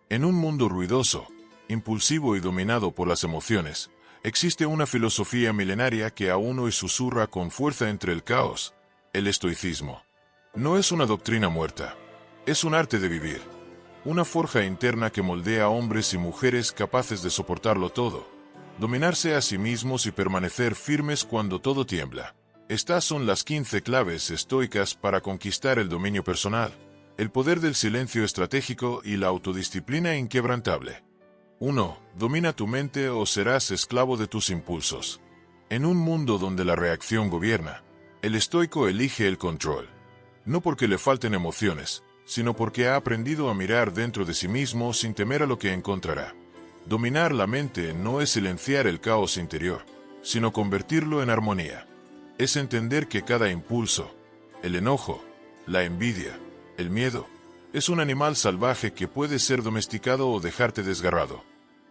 En un mundo ruidoso, impulsivo y dominado por las emociones, existe una filosofía milenaria que aún hoy susurra con fuerza entre el caos: el estoicismo. No es una doctrina muerta, es un arte de vivir, una forja interna que moldea a hombres y mujeres capaces de soportarlo todo, dominarse a sí mismos y permanecer firmes cuando todo tiembla. Estas son las 15 claves estoicas para conquistar el dominio personal, el poder del silencio estratégico y la autodisciplina inquebrantable. 1. Domina tu mente o serás esclavo de tus impulsos. En un mundo donde la reacción gobierna, el estoico elige el control. No porque le falten emociones, sino porque ha aprendido a mirar dentro de sí mismo sin temer a lo que encontrará. Dominar la mente no es silenciar el caos interior, sino convertirlo en armonía. Es entender que cada impulso, el enojo, la envidia, el miedo, es un animal salvaje que puede ser domesticado o dejarte desgarrado.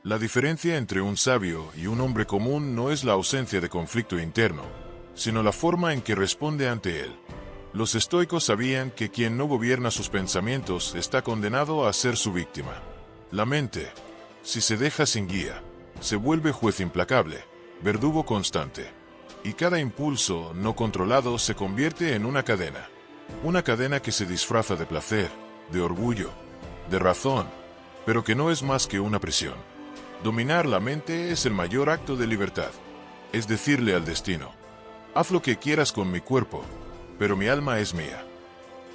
La diferencia entre un sabio y un hombre común no es la ausencia de conflicto interno, sino la forma en que responde ante él. Los estoicos sabían que quien no gobierna sus pensamientos está condenado a ser su víctima. La mente, si se deja sin guía, se vuelve juez implacable, verdugo constante. Y cada impulso no controlado se convierte en una cadena. Una cadena que se disfraza de placer, de orgullo, de razón, pero que no es más que una prisión. Dominar la mente es el mayor acto de libertad. Es decirle al destino: haz lo que quieras con mi cuerpo, pero mi alma es mía.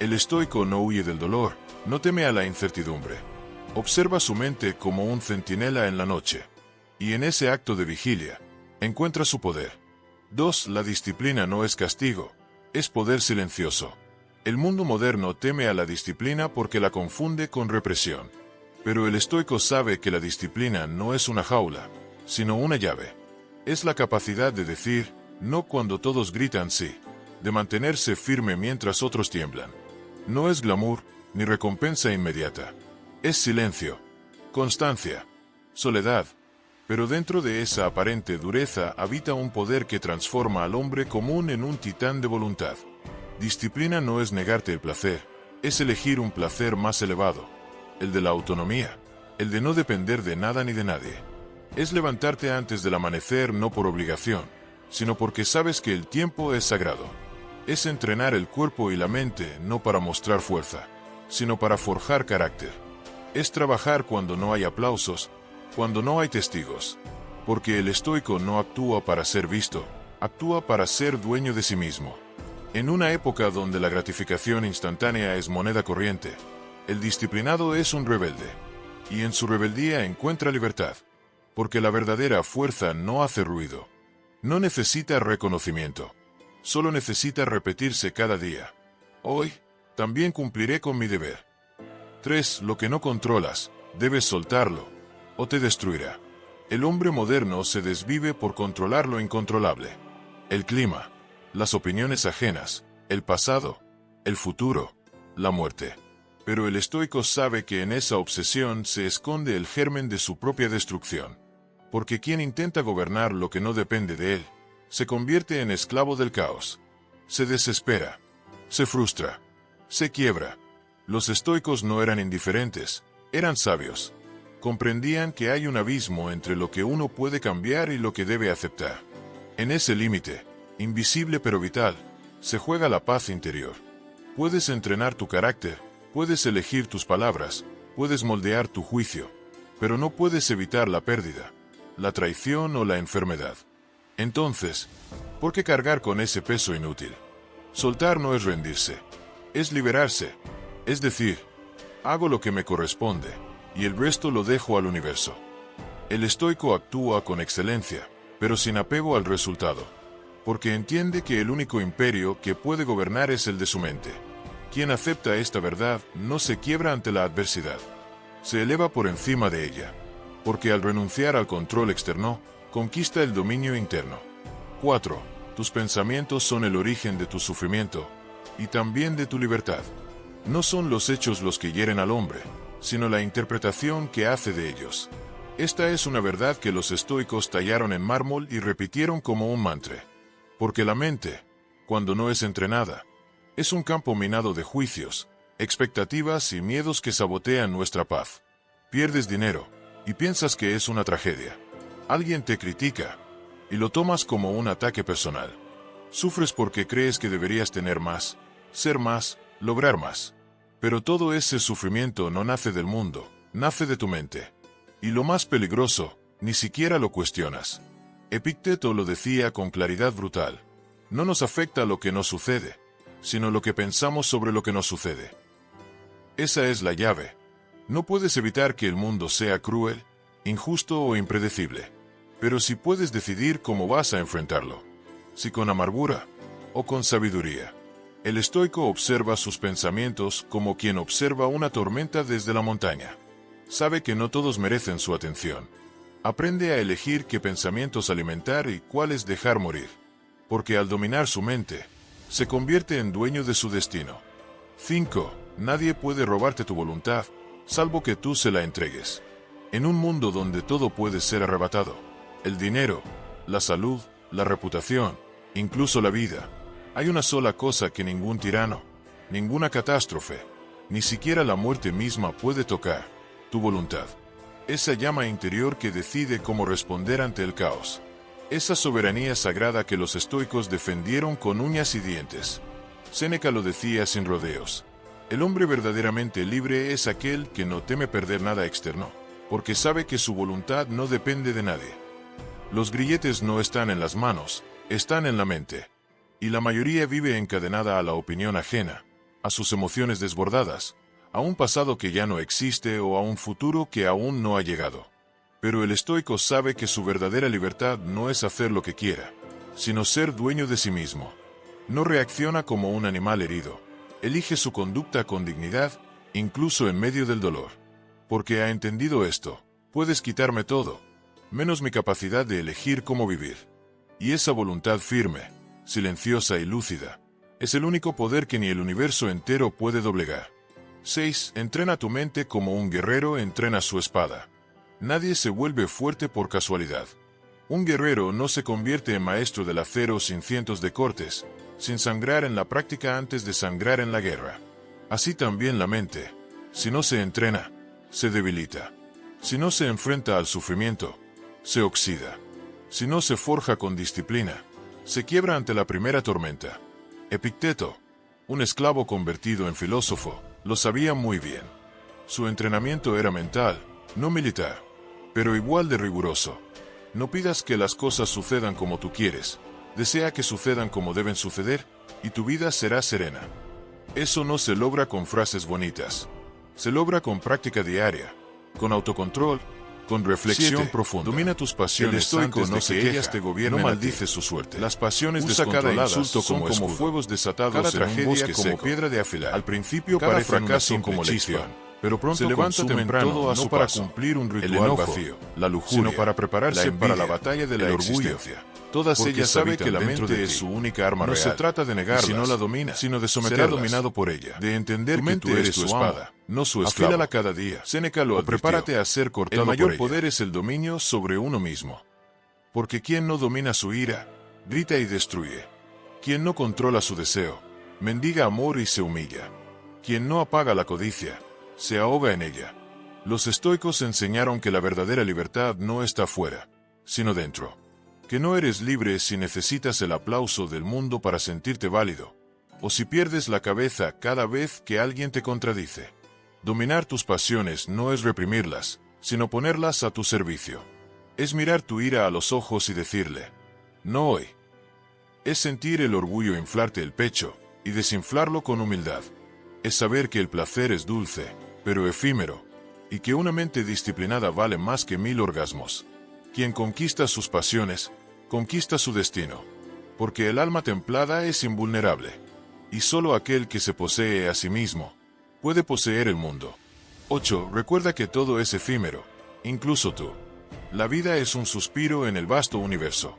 El estoico no huye del dolor, no teme a la incertidumbre. Observa su mente como un centinela en la noche. Y en ese acto de vigilia, encuentra su poder. 2. La disciplina no es castigo, es poder silencioso. El mundo moderno teme a la disciplina porque la confunde con represión. Pero el estoico sabe que la disciplina no es una jaula, sino una llave. Es la capacidad de decir no cuando todos gritan sí, de mantenerse firme mientras otros tiemblan. No es glamour, ni recompensa inmediata. Es silencio, constancia, soledad. Pero dentro de esa aparente dureza habita un poder que transforma al hombre común en un titán de voluntad. Disciplina no es negarte el placer, es elegir un placer más elevado, el de la autonomía, el de no depender de nada ni de nadie. Es levantarte antes del amanecer no por obligación, sino porque sabes que el tiempo es sagrado. Es entrenar el cuerpo y la mente no para mostrar fuerza, sino para forjar carácter. Es trabajar cuando no hay aplausos, cuando no hay testigos, porque el estoico no actúa para ser visto, actúa para ser dueño de sí mismo. En una época donde la gratificación instantánea es moneda corriente, el disciplinado es un rebelde, y en su rebeldía encuentra libertad, porque la verdadera fuerza no hace ruido. No necesita reconocimiento, solo necesita repetirse cada día: hoy, también cumpliré con mi deber. 3. Lo que no controlas, debes soltarlo, o te destruirá. El hombre moderno se desvive por controlar lo incontrolable. El clima, las opiniones ajenas, el pasado, el futuro, la muerte. Pero el estoico sabe que en esa obsesión se esconde el germen de su propia destrucción. Porque quien intenta gobernar lo que no depende de él, se convierte en esclavo del caos. Se desespera, se frustra, se quiebra. Los estoicos no eran indiferentes, eran sabios. Comprendían que hay un abismo entre lo que uno puede cambiar y lo que debe aceptar. En ese límite, invisible pero vital, se juega la paz interior. Puedes entrenar tu carácter, puedes elegir tus palabras, puedes moldear tu juicio, pero no puedes evitar la pérdida, la traición o la enfermedad. Entonces, ¿por qué cargar con ese peso inútil? Soltar no es rendirse, es liberarse, es decir, hago lo que me corresponde, y el resto lo dejo al universo. El estoico actúa con excelencia, pero sin apego al resultado, porque entiende que el único imperio que puede gobernar es el de su mente. Quien acepta esta verdad no se quiebra ante la adversidad, se eleva por encima de ella, porque al renunciar al control externo, conquista el dominio interno. 4. Tus pensamientos son el origen de tu sufrimiento, y también de tu libertad. No son los hechos los que hieren al hombre, sino la interpretación que hace de ellos. Esta es una verdad que los estoicos tallaron en mármol y repitieron como un mantra. Porque la mente, cuando no es entrenada, es un campo minado de juicios, expectativas y miedos que sabotean nuestra paz. Pierdes dinero, y piensas que es una tragedia. Alguien te critica, y lo tomas como un ataque personal. Sufres porque crees que deberías tener más, ser más, lograr más. Pero todo ese sufrimiento no nace del mundo, nace de tu mente. Y lo más peligroso, ni siquiera lo cuestionas. Epicteto lo decía con claridad brutal. No nos afecta lo que nos sucede, sino lo que pensamos sobre lo que nos sucede. Esa es la llave. No puedes evitar que el mundo sea cruel, injusto o impredecible. Pero sí puedes decidir cómo vas a enfrentarlo. Si con amargura o con sabiduría. El estoico observa sus pensamientos como quien observa una tormenta desde la montaña. Sabe que no todos merecen su atención. Aprende a elegir qué pensamientos alimentar y cuáles dejar morir. Porque al dominar su mente, se convierte en dueño de su destino. 5. Nadie puede robarte tu voluntad, salvo que tú se la entregues. En un mundo donde todo puede ser arrebatado, el dinero, la salud, la reputación, incluso la vida, hay una sola cosa que ningún tirano, ninguna catástrofe, ni siquiera la muerte misma puede tocar: tu voluntad. Esa llama interior que decide cómo responder ante el caos. Esa soberanía sagrada que los estoicos defendieron con uñas y dientes. Séneca lo decía sin rodeos. El hombre verdaderamente libre es aquel que no teme perder nada externo, porque sabe que su voluntad no depende de nadie. Los grilletes no están en las manos, están en la mente. Y la mayoría vive encadenada a la opinión ajena, a sus emociones desbordadas, a un pasado que ya no existe o a un futuro que aún no ha llegado. Pero el estoico sabe que su verdadera libertad no es hacer lo que quiera, sino ser dueño de sí mismo. No reacciona como un animal herido. Elige su conducta con dignidad, incluso en medio del dolor. Porque ha entendido esto: puedes quitarme todo, menos mi capacidad de elegir cómo vivir. Y esa voluntad firme, silenciosa y lúcida, es el único poder que ni el universo entero puede doblegar. 6. Entrena tu mente como un guerrero entrena su espada. Nadie se vuelve fuerte por casualidad. Un guerrero no se convierte en maestro del acero sin cientos de cortes, sin sangrar en la práctica antes de sangrar en la guerra. Así también la mente, si no se entrena, se debilita. Si no se enfrenta al sufrimiento, se oxida. Si no se forja con disciplina, se quiebra ante la primera tormenta. Epicteto, un esclavo convertido en filósofo, lo sabía muy bien. Su entrenamiento era mental, no militar, pero igual de riguroso. No pidas que las cosas sucedan como tú quieres, desea que sucedan como deben suceder, y tu vida será serena. Eso no se logra con frases bonitas. Se logra con práctica diaria, con autocontrol, con reflexión profunda. Domina tus pasiones. El estoico no se queja, te gobierna, no maldice su suerte. Las pasiones descontroladas cada insulto son como fuegos desatados, cada tragedia en un bosque como seco, piedra de afilar. Al principio cada parece fracaso como lección, pero pronto se levanta temprano, todo a su para paso, cumplir un ritual, el enojo, vacío, la lujuria, sino para prepararse para la batalla de la orgullo. Todas ellas saben que la mente es su única arma real. No se trata de negarlas, si no la domina, sino de someterla. Será dominado por ella. De entender que tú eres su espada, no su esclavo. Afílala cada día. Séneca lo advirtió. Prepárate a ser cortado por ella. El mayor poder es el dominio sobre uno mismo. Porque quien no domina su ira, grita y destruye. Quien no controla su deseo, mendiga amor y se humilla. Quien no apaga la codicia, se ahoga en ella. Los estoicos enseñaron que la verdadera libertad no está fuera, sino dentro. Que no eres libre si necesitas el aplauso del mundo para sentirte válido, o si pierdes la cabeza cada vez que alguien te contradice. Dominar tus pasiones no es reprimirlas, sino ponerlas a tu servicio. Es mirar tu ira a los ojos y decirle: no hoy. Es sentir el orgullo inflarte el pecho y desinflarlo con humildad. Es saber que el placer es dulce, pero efímero, y que una mente disciplinada vale más que 1000 orgasmos. Quien conquista sus pasiones, conquista su destino, porque el alma templada es invulnerable, y solo aquel que se posee a sí mismo puede poseer el mundo. 8. Recuerda que todo es efímero, incluso tú. La vida es un suspiro en el vasto universo,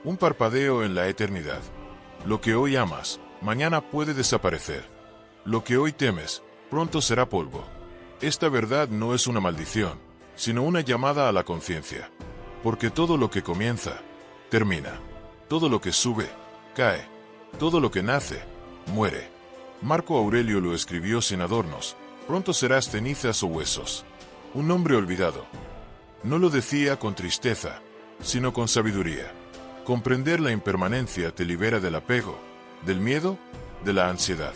un parpadeo en la eternidad. Lo que hoy amas, mañana puede desaparecer. Lo que hoy temes, pronto será polvo. Esta verdad no es una maldición, sino una llamada a la conciencia. Porque todo lo que comienza, termina. Todo lo que sube, cae. Todo lo que nace, muere. Marco Aurelio lo escribió sin adornos: pronto serás cenizas o huesos. un nombre olvidado. No lo decía con tristeza, sino con sabiduría. Comprender la impermanencia te libera del apego, del miedo, de la ansiedad.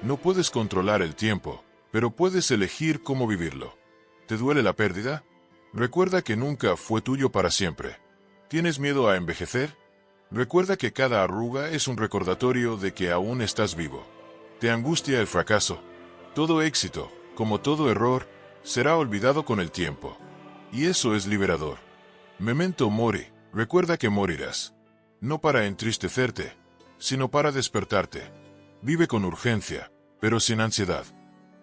No puedes controlar el tiempo, pero puedes elegir cómo vivirlo. ¿Te duele la pérdida? Recuerda que nunca fue tuyo para siempre. ¿Tienes miedo a envejecer? Recuerda que cada arruga es un recordatorio de que aún estás vivo. ¿Te angustia el fracaso? Todo éxito, como todo error, será olvidado con el tiempo. Y eso es liberador. Memento mori, recuerda que morirás. No para entristecerte, sino para despertarte. Vive con urgencia, pero sin ansiedad.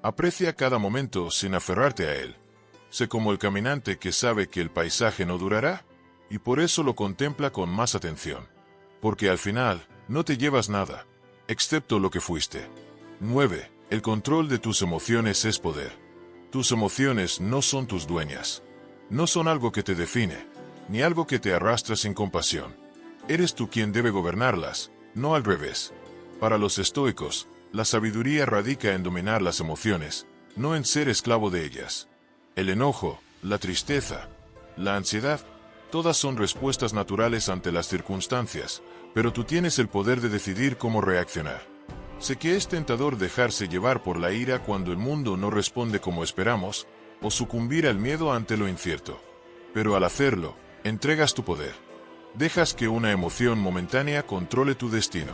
Aprecia cada momento sin aferrarte a él. Sé como el caminante que sabe que el paisaje no durará, y por eso lo contempla con más atención. Porque al final, no te llevas nada, excepto lo que fuiste. 9. El control de tus emociones es poder. Tus emociones no son tus dueñas. No son algo que te define, ni algo que te arrastra sin compasión. Eres tú quien debe gobernarlas, no al revés. Para los estoicos, la sabiduría radica en dominar las emociones, no en ser esclavo de ellas. El enojo, la tristeza, la ansiedad, todas son respuestas naturales ante las circunstancias, pero tú tienes el poder de decidir cómo reaccionar. Sé que es tentador dejarse llevar por la ira cuando el mundo no responde como esperamos, o sucumbir al miedo ante lo incierto. Pero al hacerlo, entregas tu poder. Dejas que una emoción momentánea controle tu destino.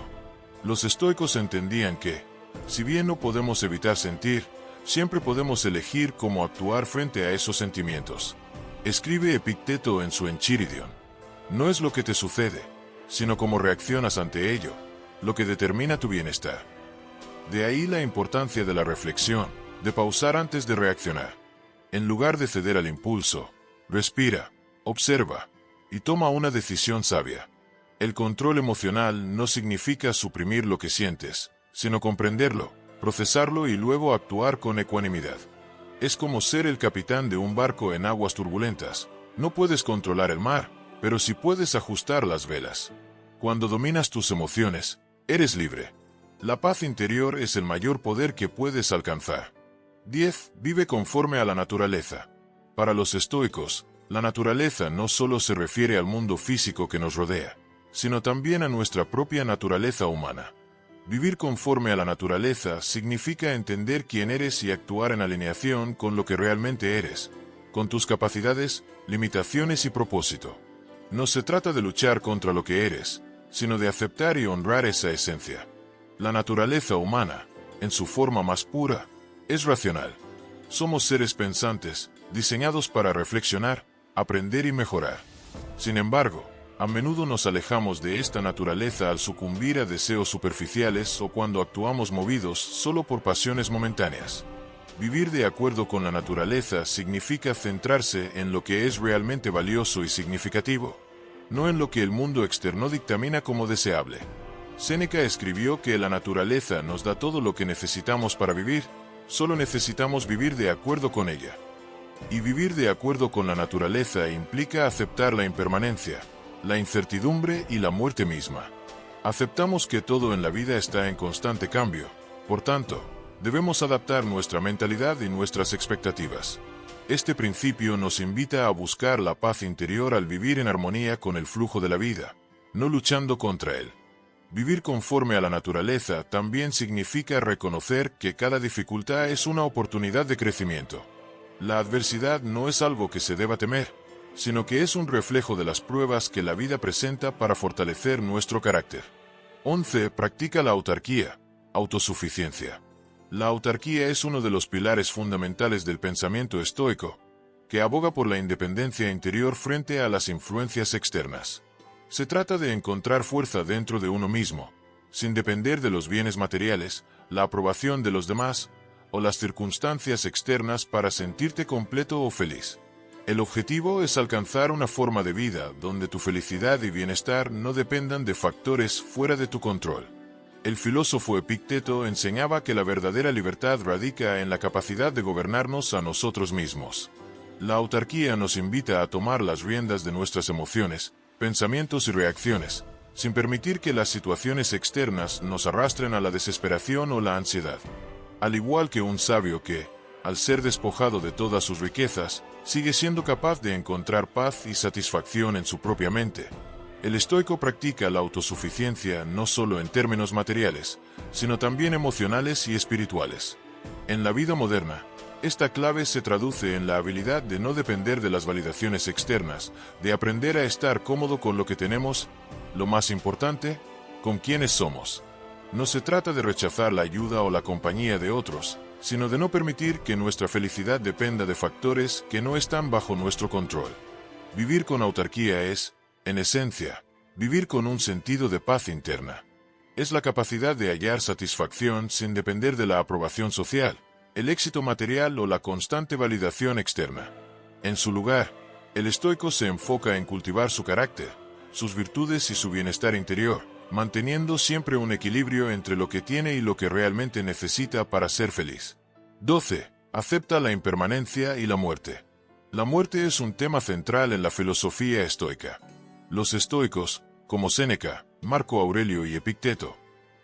Los estoicos entendían que, si bien no podemos evitar sentir, siempre podemos elegir cómo actuar frente a esos sentimientos. Escribe Epicteto en su Enchiridion. No es lo que te sucede, sino cómo reaccionas ante ello, lo que determina tu bienestar. De ahí la importancia de la reflexión, de pausar antes de reaccionar. En lugar de ceder al impulso, respira, observa, y toma una decisión sabia. El control emocional no significa suprimir lo que sientes, sino comprenderlo, procesarlo y luego actuar con ecuanimidad. Es como ser el capitán de un barco en aguas turbulentas. No puedes controlar el mar, pero sí puedes ajustar las velas. Cuando dominas tus emociones, eres libre. La paz interior es el mayor poder que puedes alcanzar. 10. Vive conforme a la naturaleza. Para los estoicos, la naturaleza no solo se refiere al mundo físico que nos rodea, sino también a nuestra propia naturaleza humana. Vivir conforme a la naturaleza significa entender quién eres y actuar en alineación con lo que realmente eres, con tus capacidades, limitaciones y propósito. No se trata de luchar contra lo que eres, sino de aceptar y honrar esa esencia. La naturaleza humana, en su forma más pura, es racional. Somos seres pensantes, diseñados para reflexionar, aprender y mejorar. Sin embargo, a menudo nos alejamos de esta naturaleza al sucumbir a deseos superficiales o cuando actuamos movidos solo por pasiones momentáneas. Vivir de acuerdo con la naturaleza significa centrarse en lo que es realmente valioso y significativo, no en lo que el mundo externo dictamina como deseable. Séneca escribió que la naturaleza nos da todo lo que necesitamos para vivir, solo necesitamos vivir de acuerdo con ella. Y vivir de acuerdo con la naturaleza implica aceptar la impermanencia, la incertidumbre y la muerte misma. Aceptamos que todo en la vida está en constante cambio, por tanto, debemos adaptar nuestra mentalidad y nuestras expectativas. Este principio nos invita a buscar la paz interior al vivir en armonía con el flujo de la vida, no luchando contra él. Vivir conforme a la naturaleza también significa reconocer que cada dificultad es una oportunidad de crecimiento. La adversidad no es algo que se deba temer, sino que es un reflejo de las pruebas que la vida presenta para fortalecer nuestro carácter. 11. Practica la autarquía, autosuficiencia. La autarquía es uno de los pilares fundamentales del pensamiento estoico, que aboga por la independencia interior frente a las influencias externas. Se trata de encontrar fuerza dentro de uno mismo, sin depender de los bienes materiales, la aprobación de los demás, o las circunstancias externas para sentirte completo o feliz. El objetivo es alcanzar una forma de vida donde tu felicidad y bienestar no dependan de factores fuera de tu control. El filósofo Epicteto enseñaba que la verdadera libertad radica en la capacidad de gobernarnos a nosotros mismos. La autarquía nos invita a tomar las riendas de nuestras emociones, pensamientos y reacciones, sin permitir que las situaciones externas nos arrastren a la desesperación o la ansiedad. Al igual que un sabio que, al ser despojado de todas sus riquezas, sigue siendo capaz de encontrar paz y satisfacción en su propia mente. El estoico practica la autosuficiencia no solo en términos materiales, sino también emocionales y espirituales. En la vida moderna, esta clave se traduce en la habilidad de no depender de las validaciones externas, de aprender a estar cómodo con lo que tenemos, lo más importante, con quienes somos. No se trata de rechazar la ayuda o la compañía de otros, sino de no permitir que nuestra felicidad dependa de factores que no están bajo nuestro control. Vivir con autarquía es, en esencia, vivir con un sentido de paz interna. Es la capacidad de hallar satisfacción sin depender de la aprobación social, el éxito material o la constante validación externa. En su lugar, el estoico se enfoca en cultivar su carácter, sus virtudes y su bienestar interior, manteniendo siempre un equilibrio entre lo que tiene y lo que realmente necesita para ser feliz. 12. Acepta la impermanencia y la muerte. La muerte es un tema central en la filosofía estoica. Los estoicos, como Séneca, Marco Aurelio y Epicteto,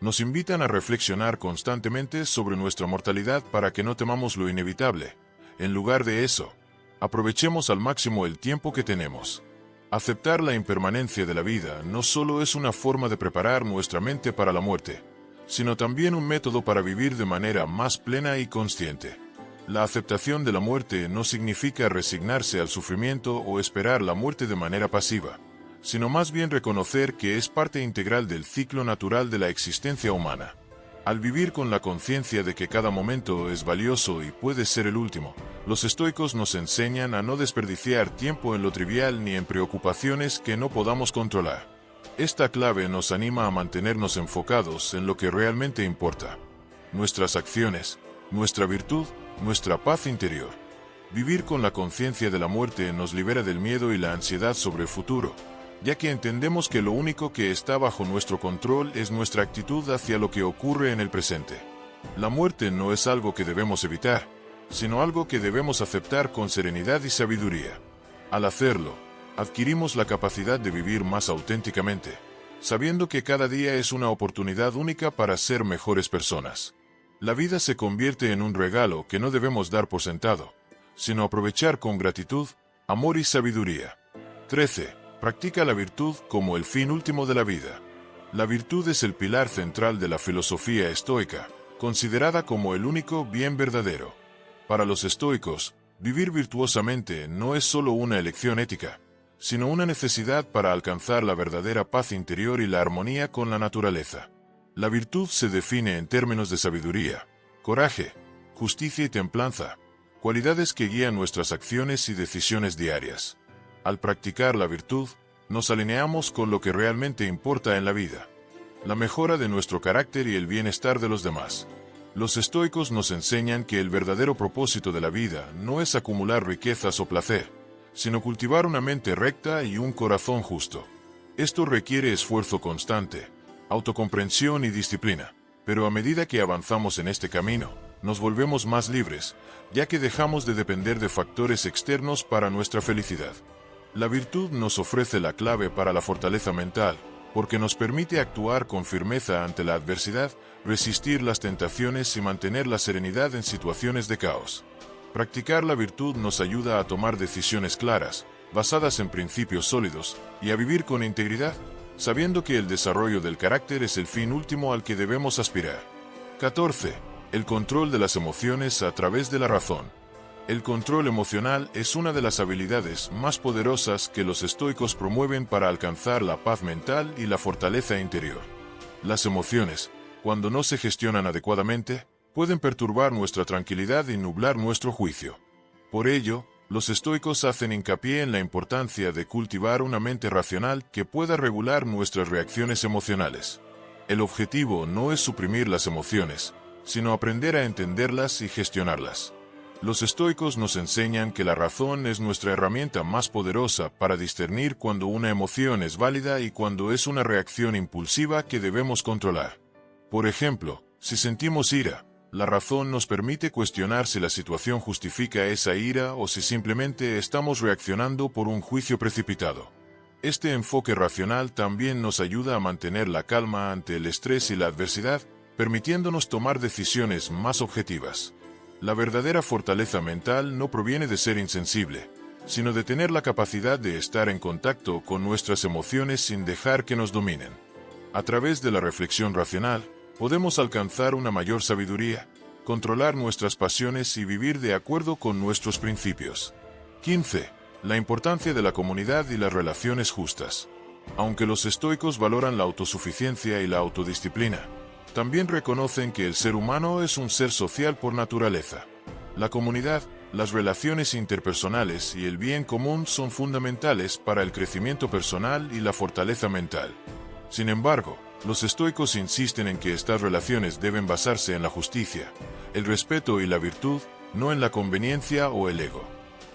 nos invitan a reflexionar constantemente sobre nuestra mortalidad para que no temamos lo inevitable. En lugar de eso, aprovechemos al máximo el tiempo que tenemos. Aceptar la impermanencia de la vida no solo es una forma de preparar nuestra mente para la muerte, sino también un método para vivir de manera más plena y consciente. La aceptación de la muerte no significa resignarse al sufrimiento o esperar la muerte de manera pasiva, sino más bien reconocer que es parte integral del ciclo natural de la existencia humana. Al vivir con la conciencia de que cada momento es valioso y puede ser el último, los estoicos nos enseñan a no desperdiciar tiempo en lo trivial ni en preocupaciones que no podamos controlar. Esta clave nos anima a mantenernos enfocados en lo que realmente importa: nuestras acciones, nuestra virtud, nuestra paz interior. Vivir con la conciencia de la muerte nos libera del miedo y la ansiedad sobre el futuro, ya que entendemos que lo único que está bajo nuestro control es nuestra actitud hacia lo que ocurre en el presente. La muerte no es algo que debemos evitar, sino algo que debemos aceptar con serenidad y sabiduría. Al hacerlo, adquirimos la capacidad de vivir más auténticamente, sabiendo que cada día es una oportunidad única para ser mejores personas. La vida se convierte en un regalo que no debemos dar por sentado, sino aprovechar con gratitud, amor y sabiduría. 13. Practica la virtud como el fin último de la vida. La virtud es el pilar central de la filosofía estoica, considerada como el único bien verdadero. Para los estoicos, vivir virtuosamente no es solo una elección ética, sino una necesidad para alcanzar la verdadera paz interior y la armonía con la naturaleza. La virtud se define en términos de sabiduría, coraje, justicia y templanza, cualidades que guían nuestras acciones y decisiones diarias. Al practicar la virtud, nos alineamos con lo que realmente importa en la vida: la mejora de nuestro carácter y el bienestar de los demás. Los estoicos nos enseñan que el verdadero propósito de la vida no es acumular riquezas o placer, sino cultivar una mente recta y un corazón justo. Esto requiere esfuerzo constante, autocomprensión y disciplina, pero a medida que avanzamos en este camino, nos volvemos más libres, ya que dejamos de depender de factores externos para nuestra felicidad. La virtud nos ofrece la clave para la fortaleza mental, porque nos permite actuar con firmeza ante la adversidad, resistir las tentaciones y mantener la serenidad en situaciones de caos. Practicar la virtud nos ayuda a tomar decisiones claras, basadas en principios sólidos, y a vivir con integridad, sabiendo que el desarrollo del carácter es el fin último al que debemos aspirar. 14. El control de las emociones a través de la razón. El control emocional es una de las habilidades más poderosas que los estoicos promueven para alcanzar la paz mental y la fortaleza interior. Las emociones, cuando no se gestionan adecuadamente, pueden perturbar nuestra tranquilidad y nublar nuestro juicio. Por ello, los estoicos hacen hincapié en la importancia de cultivar una mente racional que pueda regular nuestras reacciones emocionales. El objetivo no es suprimir las emociones, sino aprender a entenderlas y gestionarlas. Los estoicos nos enseñan que la razón es nuestra herramienta más poderosa para discernir cuando una emoción es válida y cuando es una reacción impulsiva que debemos controlar. Por ejemplo, si sentimos ira, la razón nos permite cuestionar si la situación justifica esa ira o si simplemente estamos reaccionando por un juicio precipitado. Este enfoque racional también nos ayuda a mantener la calma ante el estrés y la adversidad, permitiéndonos tomar decisiones más objetivas. La verdadera fortaleza mental no proviene de ser insensible, sino de tener la capacidad de estar en contacto con nuestras emociones sin dejar que nos dominen. A través de la reflexión racional, podemos alcanzar una mayor sabiduría, controlar nuestras pasiones y vivir de acuerdo con nuestros principios. 15. La importancia de la comunidad y las relaciones justas. Aunque los estoicos valoran la autosuficiencia y la autodisciplina, también reconocen que el ser humano es un ser social por naturaleza. La comunidad, las relaciones interpersonales y el bien común son fundamentales para el crecimiento personal y la fortaleza mental. Sin embargo, los estoicos insisten en que estas relaciones deben basarse en la justicia, el respeto y la virtud, no en la conveniencia o el ego.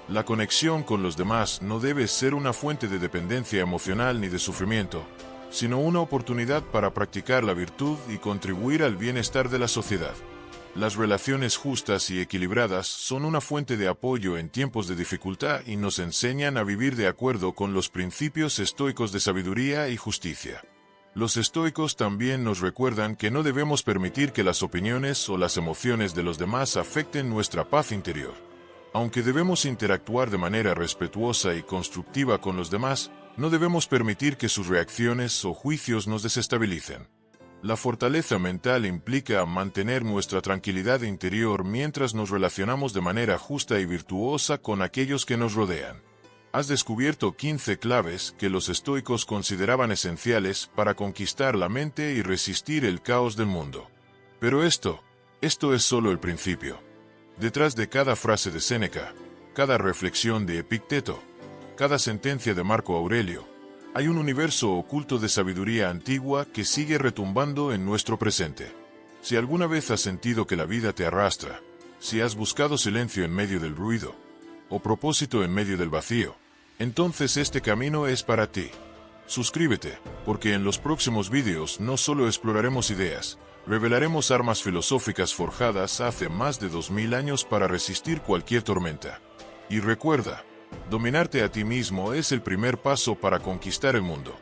La conexión con los demás no debe ser una fuente de dependencia emocional ni de sufrimiento, sino una oportunidad para practicar la virtud y contribuir al bienestar de la sociedad. Las relaciones justas y equilibradas son una fuente de apoyo en tiempos de dificultad y nos enseñan a vivir de acuerdo con los principios estoicos de sabiduría y justicia. Los estoicos también nos recuerdan que no debemos permitir que las opiniones o las emociones de los demás afecten nuestra paz interior. Aunque debemos interactuar de manera respetuosa y constructiva con los demás, no debemos permitir que sus reacciones o juicios nos desestabilicen. La fortaleza mental implica mantener nuestra tranquilidad interior mientras nos relacionamos de manera justa y virtuosa con aquellos que nos rodean. Has descubierto 15 claves que los estoicos consideraban esenciales para conquistar la mente y resistir el caos del mundo. Pero esto es solo el principio. Detrás de cada frase de Séneca, cada reflexión de Epicteto, cada sentencia de Marco Aurelio, hay un universo oculto de sabiduría antigua que sigue retumbando en nuestro presente. Si alguna vez has sentido que la vida te arrastra, si has buscado silencio en medio del ruido, o propósito en medio del vacío, entonces este camino es para ti. Suscríbete, porque en los próximos vídeos no solo exploraremos ideas, revelaremos armas filosóficas forjadas hace más de 2000 años para resistir cualquier tormenta. Y recuerda, dominarte a ti mismo es el primer paso para conquistar el mundo.